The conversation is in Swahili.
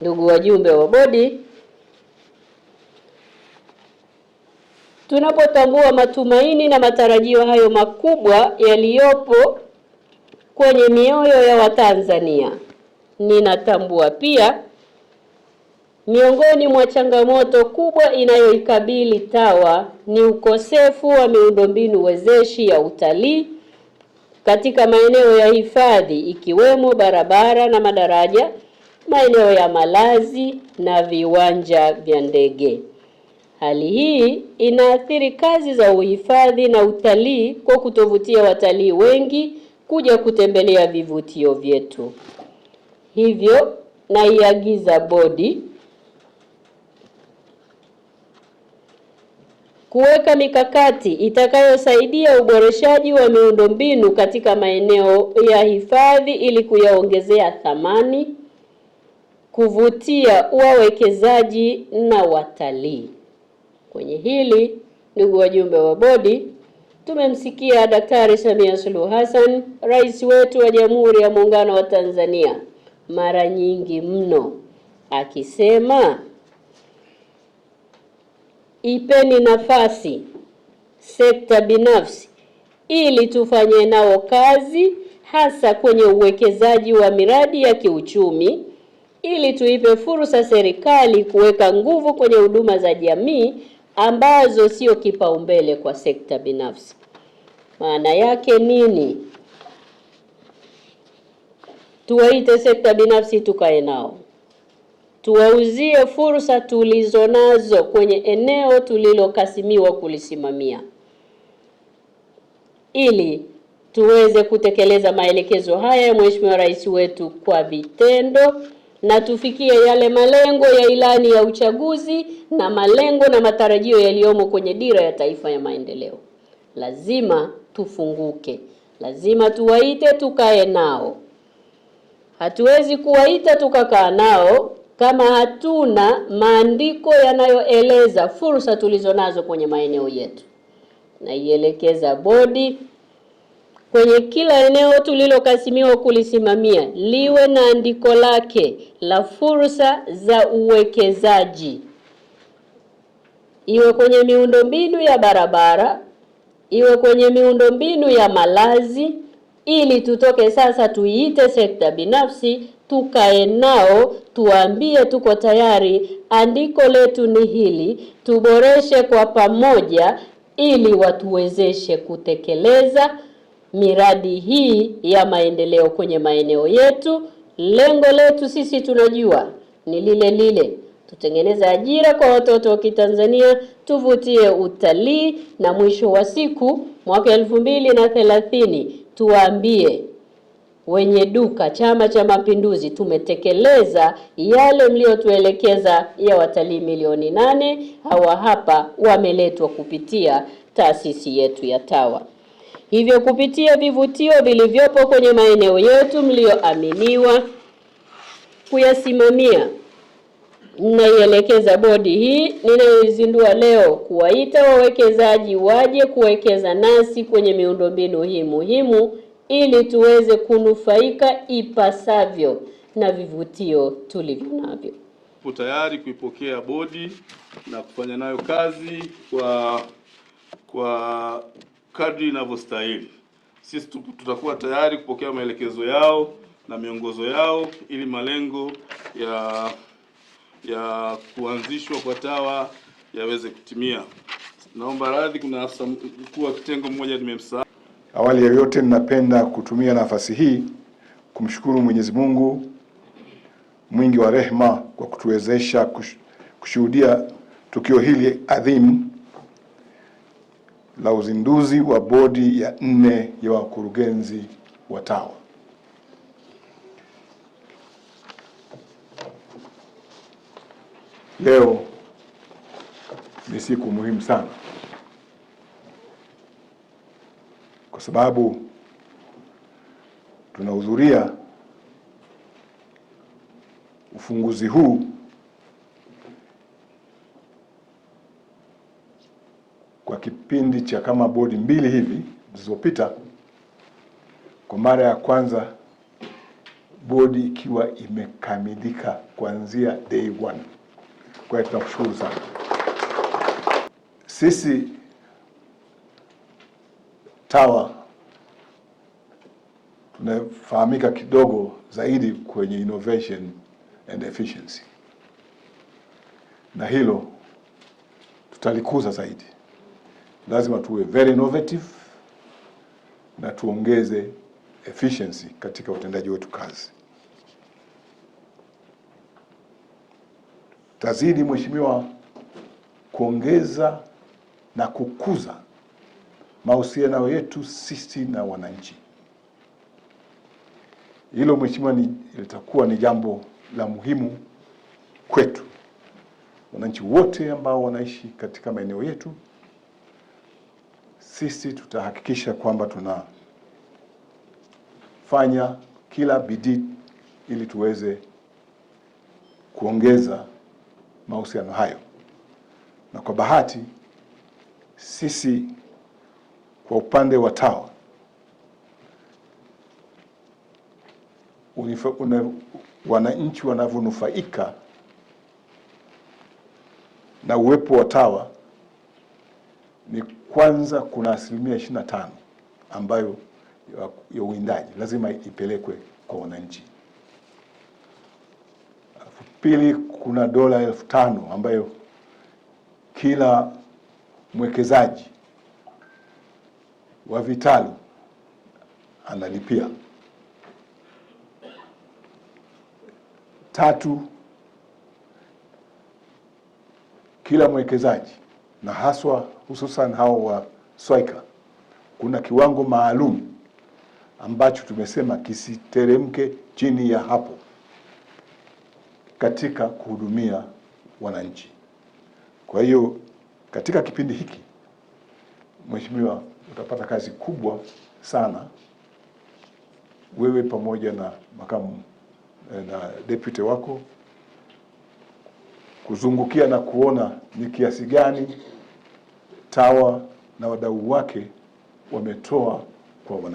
Ndugu wajumbe wa bodi, tunapotambua matumaini na matarajio hayo makubwa yaliyopo kwenye mioyo ya Watanzania, ninatambua pia miongoni mwa changamoto kubwa inayoikabili TAWA ni ukosefu wa miundombinu wezeshi ya utalii katika maeneo ya hifadhi ikiwemo barabara na madaraja, maeneo ya malazi na viwanja vya ndege. Hali hii inaathiri kazi za uhifadhi na utalii kwa kutovutia watalii wengi kuja kutembelea vivutio vyetu. Hivyo naiagiza bodi kuweka mikakati itakayosaidia uboreshaji wa miundombinu katika maeneo ya hifadhi ili kuyaongezea thamani, kuvutia wawekezaji na watalii. Kwenye hili, ndugu wajumbe wa bodi, tumemsikia Daktari Samia Suluhu Hassan, Rais wetu wa Jamhuri ya Muungano wa Tanzania, mara nyingi mno akisema ipeni nafasi sekta binafsi ili tufanye nao kazi, hasa kwenye uwekezaji wa miradi ya kiuchumi, ili tuipe fursa serikali kuweka nguvu kwenye huduma za jamii ambazo sio kipaumbele kwa sekta binafsi. Maana yake nini? Tuwaite sekta binafsi tukae nao, tuwauzie fursa tulizo nazo kwenye eneo tulilokasimiwa kulisimamia, ili tuweze kutekeleza maelekezo haya ya Mheshimiwa Rais wetu kwa vitendo na tufikie yale malengo ya ilani ya uchaguzi na malengo na matarajio yaliyomo kwenye dira ya taifa ya maendeleo. Lazima tufunguke, lazima tuwaite tukae nao. Hatuwezi kuwaita tukakaa nao kama hatuna maandiko yanayoeleza fursa tulizonazo kwenye maeneo yetu. Naielekeza bodi kwenye kila eneo tulilokasimiwa kulisimamia liwe na andiko lake la fursa za uwekezaji, iwe kwenye miundombinu ya barabara, iwe kwenye miundombinu ya malazi, ili tutoke sasa tuiite sekta binafsi, tukae nao, tuambie tuko tayari, andiko letu ni hili, tuboreshe kwa pamoja ili watuwezeshe kutekeleza miradi hii ya maendeleo kwenye maeneo yetu. Lengo letu sisi tunajua ni lile lile, tutengeneze ajira kwa watoto wa Kitanzania, tuvutie utalii, na mwisho wa siku mwaka 2030 tuwaambie wenye duka Chama cha Mapinduzi tumetekeleza yale mliotuelekeza ya watalii milioni 8 hawa hapa wameletwa kupitia taasisi yetu ya TAWA. Hivyo kupitia vivutio vilivyopo kwenye maeneo yetu mlioaminiwa kuyasimamia, naielekeza bodi hii ninayoizindua leo kuwaita wawekezaji waje kuwekeza nasi kwenye miundombinu hii muhimu ili tuweze kunufaika ipasavyo na vivutio tulivyo navyo. Tupo tayari kuipokea bodi na kufanya nayo kazi kwa kadri inavyostahili. Sisi tutakuwa tayari kupokea maelekezo yao na miongozo yao ili malengo ya kuanzishwa kwa TAWA yaweze kutimia. Naomba radhi, kuna afisa mkuu wa kitengo mmoja nimemsahau. Awali ya yote, ninapenda kutumia nafasi hii kumshukuru Mwenyezi Mungu mwingi wa rehema kwa kutuwezesha kushuhudia tukio hili adhimu la uzinduzi wa bodi ya 4 ya wakurugenzi wa TAWA. Leo ni siku muhimu sana kwa sababu tunahudhuria ufunguzi huu kwa kipindi cha kama bodi 2 hivi zilizopita. Kwa mara ya kwanza bodi ikiwa imekamilika kuanzia day one. Kwa hiyo tunakushukuru sana. Sisi TAWA tunafahamika kidogo zaidi kwenye innovation and efficiency, na hilo tutalikuza zaidi. Lazima tuwe very innovative na tuongeze efficiency katika utendaji wetu kazi. Tazidi Mheshimiwa kuongeza na kukuza mahusiano yetu sisi na wananchi. Hilo Mheshimiwa litakuwa ni jambo la muhimu kwetu. Wananchi wote ambao wanaishi katika maeneo yetu, sisi tutahakikisha kwamba tunafanya kila bidii ili tuweze kuongeza mahusiano hayo. Na kwa bahati sisi kwa upande wa TAWA wananchi wanavyonufaika na uwepo wa TAWA ni kwanza, kuna 25% ambayo ya uwindaji lazima ipelekwe kwa wananchi. Pili, kuna dola 5,000 ambayo kila mwekezaji wa vitalu analipia. Tatu, kila mwekezaji na hususan hao wa SWAICA, kuna kiwango maalum ambacho tumesema kisiteremke chini ya hapo katika kuhudumia wananchi. Kwa hiyo katika kipindi hiki Mheshimiwa, utapata kazi kubwa sana, wewe pamoja na makamu na deputy wako, kuzungukia na kuona ni kiasi gani TAWA na wadau wake wametoa kwa wananchi.